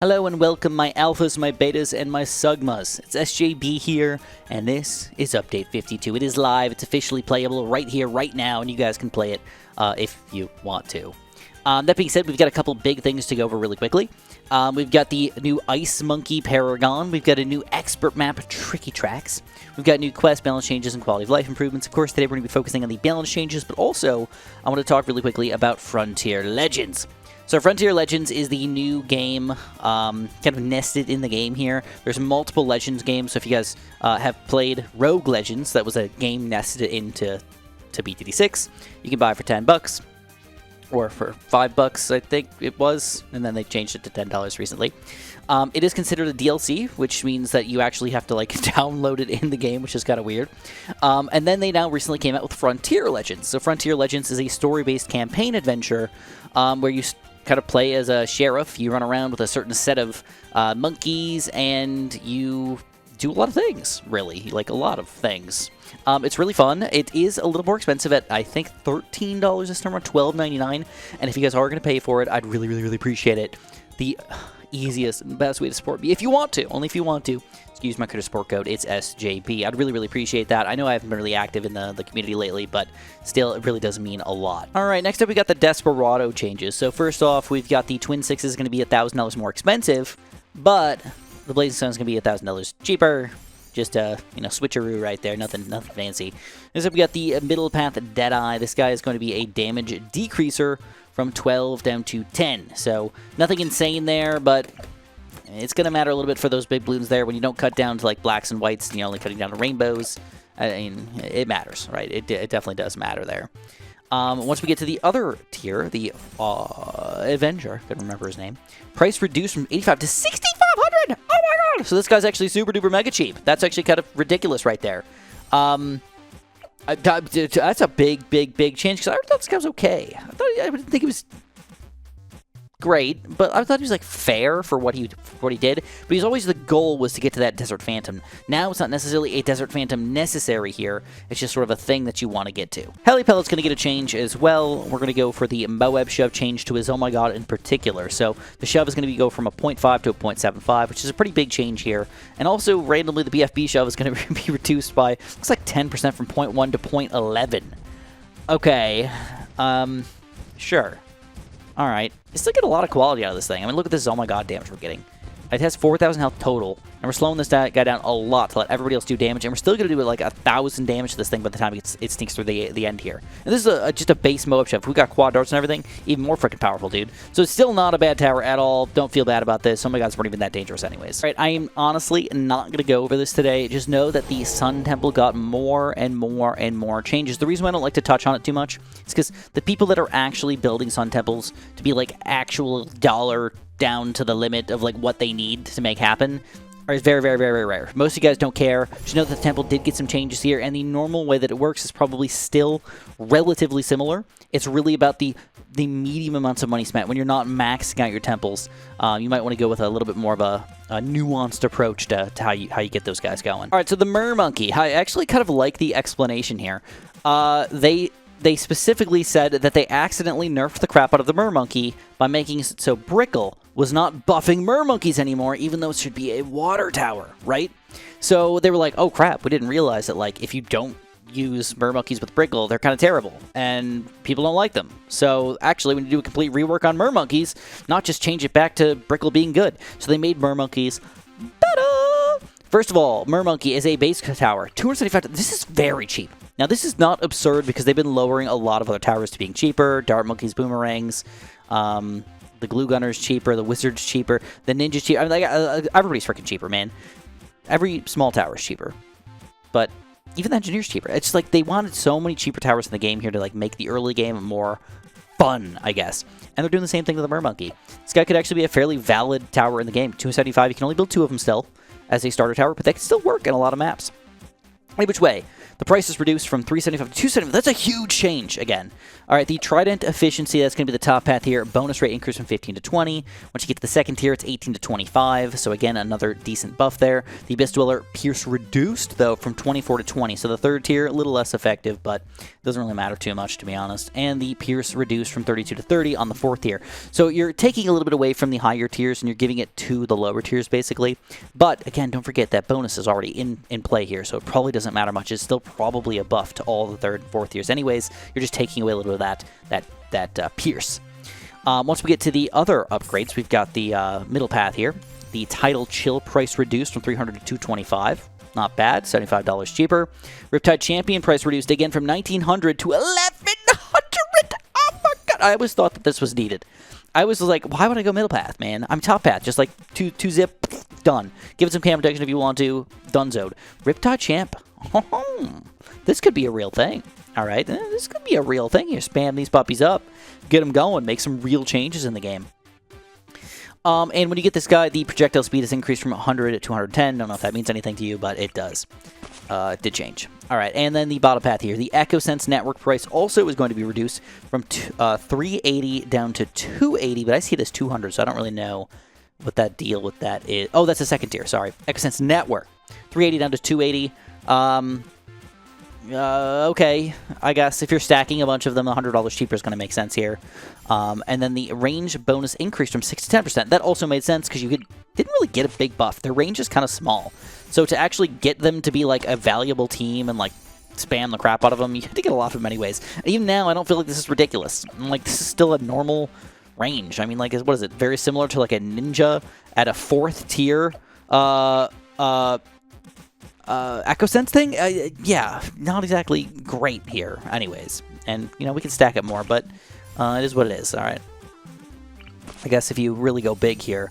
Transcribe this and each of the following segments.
Hello and welcome my alphas, my betas, and my sugmas. It's SJB here, and this is Update 52. It is live, it's officially playable right here, right now, and you guys can play it if you want to. That being said, we've got a couple big things to go over really quickly. We've got the new Ice Monkey Paragon. We've got a new expert map, Tricky Tracks. We've got new quest balance changes and quality of life improvements. Of course, today we're going to be focusing on the balance changes, but also I want to talk really quickly about Frontier Legends. So Frontier Legends is the new game, kind of nested in the game here. There's multiple Legends games, so if you guys have played Rogue Legends, that was a game nested into BTD6, you can buy it for $10, or for $5, I think it was, and then they changed it to $10 recently. It is considered a DLC, which means that you actually have to like download it in the game, which is kind of weird. And then they now recently came out with Frontier Legends. So Frontier Legends is a story-based campaign adventure where you kind of play as a sheriff. You run around with a certain set of monkeys, and you do a lot of things, really. Like, a lot of things. It's really fun. It is a little more expensive at, I think, $13 this time, around $12.99. And if you guys are going to pay for it, I'd really, really, really appreciate it. The easiest and best way to support me, if you want to, only if you want to, use my credit support code, it's SJB. I'd really, really appreciate that. I know I haven't been really active in the community lately, but still, it really does mean a lot. All right, next up, we got the Desperado changes. So first off, we've got the Twin Sixes going to be $1,000 more expensive, but the Blazing Sun's going to be $1,000 cheaper. Just a, switcheroo right there, nothing fancy. Next up, we got the Middle Path Deadeye. This guy is going to be a damage decreaser from 12 down to 10. So nothing insane there, but it's going to matter a little bit for those big balloons there when you don't cut down to like blacks and whites and you're only cutting down to rainbows. I mean, it matters, right? It definitely does matter there. Once we get to the other tier, the Avenger, I couldn't remember his name, price reduced from 85 to 6,500. Oh my god! So this guy's actually super duper mega cheap. That's actually kind of ridiculous right there. That's a big change, because I thought this guy was okay. I didn't think it was great, but I thought he was like fair for what he did. But he's always, the goal was to get to that Desert Phantom. Now it's not necessarily a Desert Phantom necessary here. It's just sort of a thing that you want to get to. Heli Pellet's going to get a change as well. We're going to go for the Moab Shove change to his Oh My God in particular. So the shove is going to go from a 0.5 to a 0.75, which is a pretty big change here. And also randomly the BFB shove is going to be reduced by, looks like 10% from 0.1 to 0.11. Okay, sure. All right. You still get a lot of quality out of this thing. I mean, look at this Oh My God damage we're getting. It has 4,000 health total, and we're slowing this guy down a lot to let everybody else do damage, and we're still going to do like 1,000 damage to this thing by the time it sneaks through the end here. And this is just a base Moab Shove. We got quad darts and everything, even more freaking powerful, dude. So it's still not a bad tower at all. Don't feel bad about this. Oh my god, it's not even that dangerous anyways. All right, I am honestly not going to go over this today. Just know that the Sun Temple got more and more and more changes. The reason why I don't like to touch on it too much is because the people that are actually building Sun Temples to be like actual dollar down to the limit of like what they need to make happen are very, very, very, very rare. Most of you guys don't care. Just know that the temple did get some changes here, and the normal way that it works is probably still relatively similar. It's really about the medium amounts of money spent. When you're not maxing out your temples, you might want to go with a little bit more of a nuanced approach to how you get those guys going. All right, so the Mermonkey. I actually kind of like the explanation here. They specifically said that they accidentally nerfed the crap out of the Mermonkey by making it so Brickle was not buffing Mermonkeys anymore, even though it should be a water tower, right? So they were like, oh crap, we didn't realize that like if you don't use Mermonkeys with Brickle, they're kind of terrible, and people don't like them. So actually, when you do a complete rework on Mermonkeys, not just change it back to Brickle being good. So they made Mermonkeys better! First of all, Mermonkey is a base tower, 275. This is very cheap. Now, this is not absurd because they've been lowering a lot of other towers to being cheaper. Dart Monkeys, Boomerangs, the Glue Gunner's cheaper, the Wizard's cheaper, the Ninja's cheaper. I mean, like, everybody's freaking cheaper, man. Every small tower is cheaper. But even the Engineer's cheaper. It's just like they wanted so many cheaper towers in the game here to like make the early game more fun, I guess. And they're doing the same thing with the Mermonkey. This guy could actually be a fairly valid tower in the game. 275, you can only build 2 of them still as a starter tower, but they can still work in a lot of maps. Any which way, the price is reduced from 375 to 275. That's a huge change, again. All right, the Trident Efficiency, that's going to be the top path here. Bonus rate increase from 15 to 20. Once you get to the second tier, it's 18 to 25. So again, another decent buff there. The Abyss Dweller Pierce reduced, though, from 24 to 20. So the third tier, a little less effective, but doesn't really matter too much, to be honest. And the Pierce reduced from 32 to 30 on the fourth tier. So you're taking a little bit away from the higher tiers, and you're giving it to the lower tiers, basically. But again, don't forget that bonus is already in play here, so it probably doesn't matter much. It's still probably a buff to all the third and fourth tiers anyways. You're just taking away a little bit of that Pierce. Once we get to the other upgrades, we've got the middle path here. The Tidal Chill price reduced from 300 to 225. Not bad, $75 cheaper. Riptide Champion price reduced again from 1900 to 1100. Oh my god, I always thought that this was needed. I was like, why would I go middle path, man? I'm top path, just like two zip, done. Give it some cam protection if you want to, donezoed. Riptide Champ, this could be a real thing. All right, this could be a real thing. You spam these puppies up, get them going, make some real changes in the game. And when you get this guy, the projectile speed is increased from 100 to 210. Don't know if that means anything to you, but it does. It did change. All right, and then the bottom path here. The EchoSense network price also is going to be reduced from 380 down to 280, but I see it as 200, so I don't really know what that deal with that is. Oh, that's the second tier, sorry. EchoSense network, 380 down to 280. Okay, I guess if you're stacking a bunch of them, $100 cheaper is going to make sense here. And then the range bonus increased from 6 to 10%. That also made sense because you didn't really get a big buff. Their range is kind of small. So to actually get them to be like a valuable team and like spam the crap out of them, you have to get a lot of them anyways. And even now, I don't feel like this is ridiculous. I'm like, this is still a normal range. I mean, like, what is it? Very similar to like a ninja at a 4th tier EchoSense thing? Yeah, not exactly great here anyways. And, you know, we can stack it more, but it is what it is, all right? I guess if you really go big here,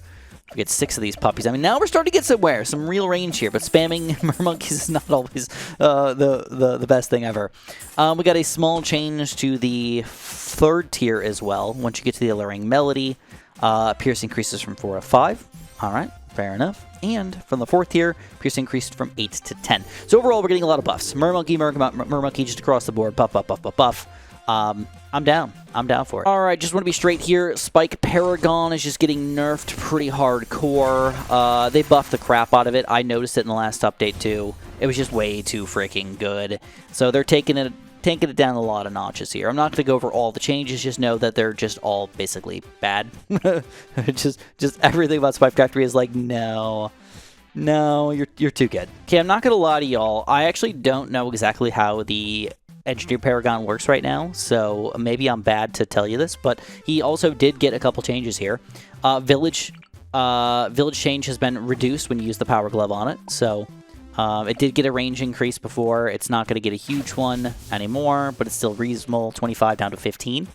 we get 6 of these puppies. I mean, now we're starting to get somewhere, some real range here, but spamming Mermonkeys is not always the best thing ever. We got a small change to the 3rd tier as well. Once you get to the Alluring Melody, Pierce increases from 4 to 5. All right, fair enough. And from the 4th tier, Pierce increased from 8 to 10. So overall, we're getting a lot of buffs. Mermonkey just across the board. Buff, buff, buff, buff, buff. I'm down. I'm down for it. All right, just want to be straight here. Spike Paragon is just getting nerfed pretty hardcore. They buffed the crap out of it. I noticed it in the last update, too. It was just way too freaking good. So they're taking it down a lot of notches here. I'm not going to go over all the changes. Just know that they're just all basically bad. just everything about Spike Factory is like, no, you're too good. Okay, I'm not going to lie to y'all. I actually don't know exactly how the Engineer Paragon works right now, so maybe I'm bad to tell you this, but he also did get a couple changes here. Village change has been reduced when you use the Power Glove on it, so it did get a range increase before. It's not going to get a huge one anymore, but it's still reasonable, 25 down to 15.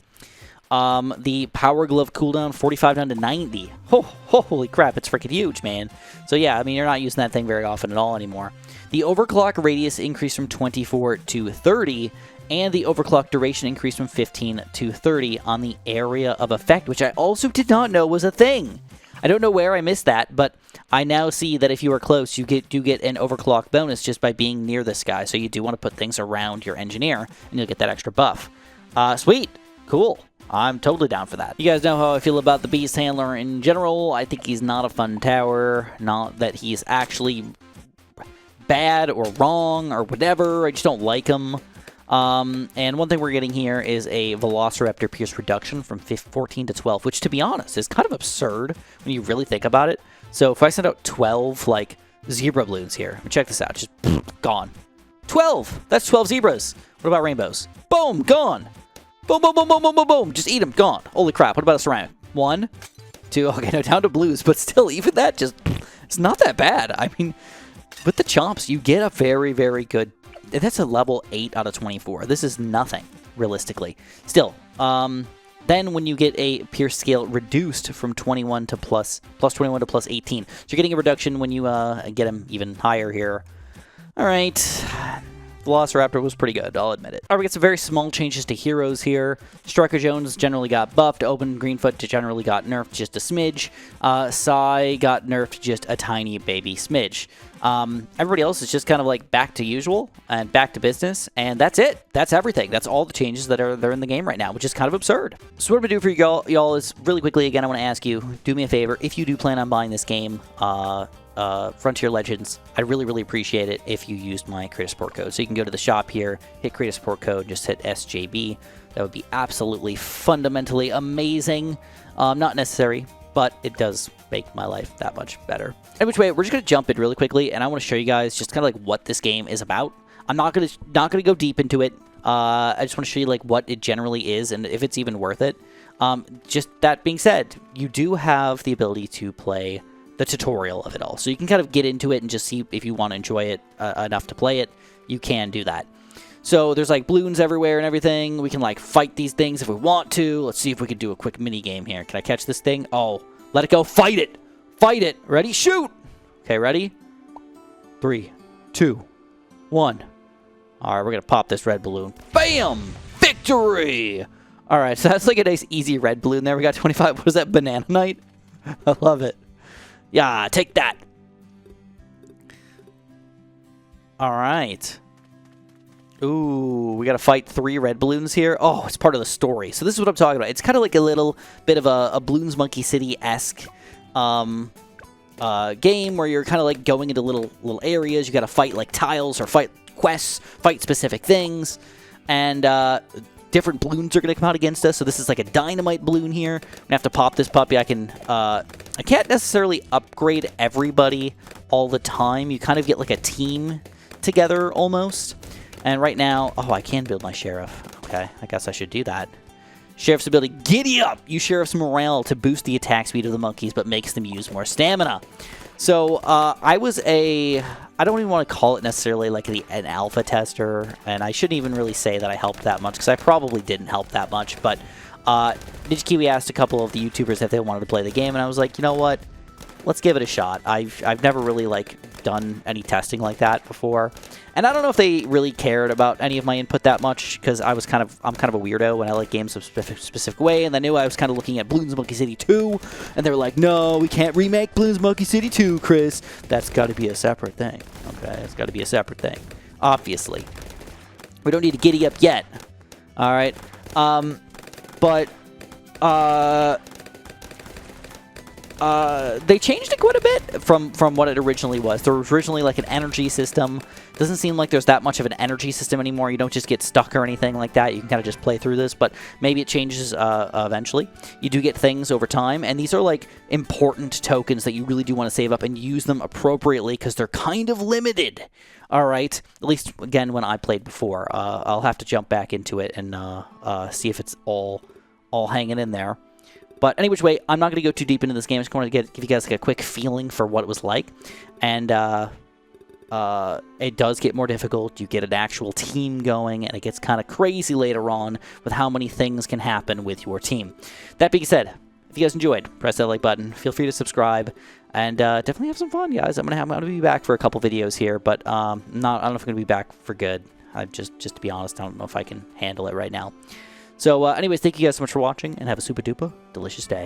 The Power Glove cooldown, 45 down to 90. Holy crap, it's freaking huge, man. So yeah, I mean, you're not using that thing very often at all anymore. The overclock radius increased from 24 to 30, and the overclock duration increased from 15 to 30 on the area of effect, which I also did not know was a thing. I don't know where I missed that, but I now see that if you are close, you do get an overclock bonus just by being near this guy, so you do want to put things around your engineer, and you'll get that extra buff. Sweet. Cool. I'm totally down for that. You guys know how I feel about the Beast Handler in general. I think he's not a fun tower, not that he's actually bad or wrong or whatever. I just don't like him. And one thing we're getting here is a Velociraptor Pierce reduction from 14 to 12, which, to be honest, is kind of absurd when you really think about it. So if I send out 12, like, zebra balloons here, check this out, just gone. 12! That's 12 zebras. What about rainbows? Boom, gone. Boom, boom, boom, boom, boom, boom, boom. Just eat them, gone. Holy crap, what about a ceramic? 1, 2, okay, no, down to blues, but still, even that just, it's not that bad. I mean, with the chomps, you get a very, very good, that's a level 8 out of 24. This is nothing, realistically. Still, then when you get a Pierce scale reduced from 21 to plus 21 to plus 18. So you're getting a reduction when you get them even higher here. All right. Velociraptor was pretty good, I'll admit it. All right, we got some very small changes to heroes here. Striker Jones generally got buffed. Open Greenfoot generally got nerfed just a smidge. Sai got nerfed just a tiny baby smidge. Everybody else is just kind of like back to usual and back to business, and that's it. That's everything. That's all the changes that are in the game right now, which is kind of absurd. So what I'm gonna do for y'all is really quickly, again, I want to ask you, do me a favor. If you do plan on buying this game, Frontier Legends, I'd really appreciate it if you used my creator support code. So you can go to the shop here, hit creator support code, just hit SJB. That would be absolutely fundamentally amazing. Not necessary, but it does make my life that much better. In which way, we're just gonna jump in really quickly, and I want to show you guys just kind of like what this game is about. I'm not gonna go deep into it. I just want to show you like what it generally is and if it's even worth it. Just that being said, you do have the ability to play the tutorial of it all. So you can kind of get into it and just see if you want to enjoy it enough to play it. You can do that. So there's like balloons everywhere and everything. We can like fight these things if we want to. Let's see if we can do a quick mini game here. Can I catch this thing? Oh, let it go. Fight it. Fight it. Ready? Shoot. Okay, ready? 3, 2, 1. All right, we're going to pop this red balloon. Bam! Victory! All right, so that's like a nice easy red balloon there. We got 25. What was that? Banana Night? I love it. Yeah, take that. All right. Ooh, we got to fight 3 red balloons here. Oh, it's part of the story. So this is what I'm talking about. It's kind of like a little bit of a Bloons Monkey City-esque game where you're kind of like going into little areas. You got to fight like tiles or fight quests, fight specific things, and different balloons are going to come out against us. So this is like a dynamite balloon here. I'm going to have to pop this puppy. I can't necessarily upgrade everybody all the time. You kind of get like a team together almost. And right now, oh, I can build my sheriff. Okay, I guess I should do that. Sheriff's ability, giddy up! Use Sheriff's morale to boost the attack speed of the monkeys, but makes them use more stamina. So, I don't even want to call it necessarily like an alpha tester, and I shouldn't even really say that I helped that much, because I probably didn't help that much, but NinjaKiwi asked a couple of the YouTubers if they wanted to play the game, and I was like, you know what? Let's give it a shot. I've never really like done any testing like that before, and I don't know if they really cared about any of my input that much, because I'm kind of a weirdo when I like games a specific way, and they knew I was kind of looking at Bloons Monkey City 2, and they were like, no, we can't remake Bloons Monkey City 2, Chris. That's got to be a separate thing. Okay, it's got to be a separate thing. Obviously, we don't need to giddy up yet. All right, they changed it quite a bit from what it originally was. There was originally like an energy system. Doesn't seem like there's that much of an energy system anymore. You don't just get stuck or anything like that. You can kind of just play through this, but maybe it changes eventually. You do get things over time, and these are like important tokens that you really do want to save up and use them appropriately because they're kind of limited. All right, at least again when I played before. I'll have to jump back into it and see if it's all hanging in there. But any which way, I'm not going to go too deep into this game. I just want to give you guys like a quick feeling for what it was like. And it does get more difficult. You get an actual team going, and it gets kind of crazy later on with how many things can happen with your team. That being said, if you guys enjoyed, press that like button. Feel free to subscribe, and definitely have some fun, guys. I'm gonna be back for a couple videos here, but I don't know if I'm gonna be back for good. Just to be honest, I don't know if I can handle it right now. So anyways, thank you guys so much for watching, and have a super duper delicious day.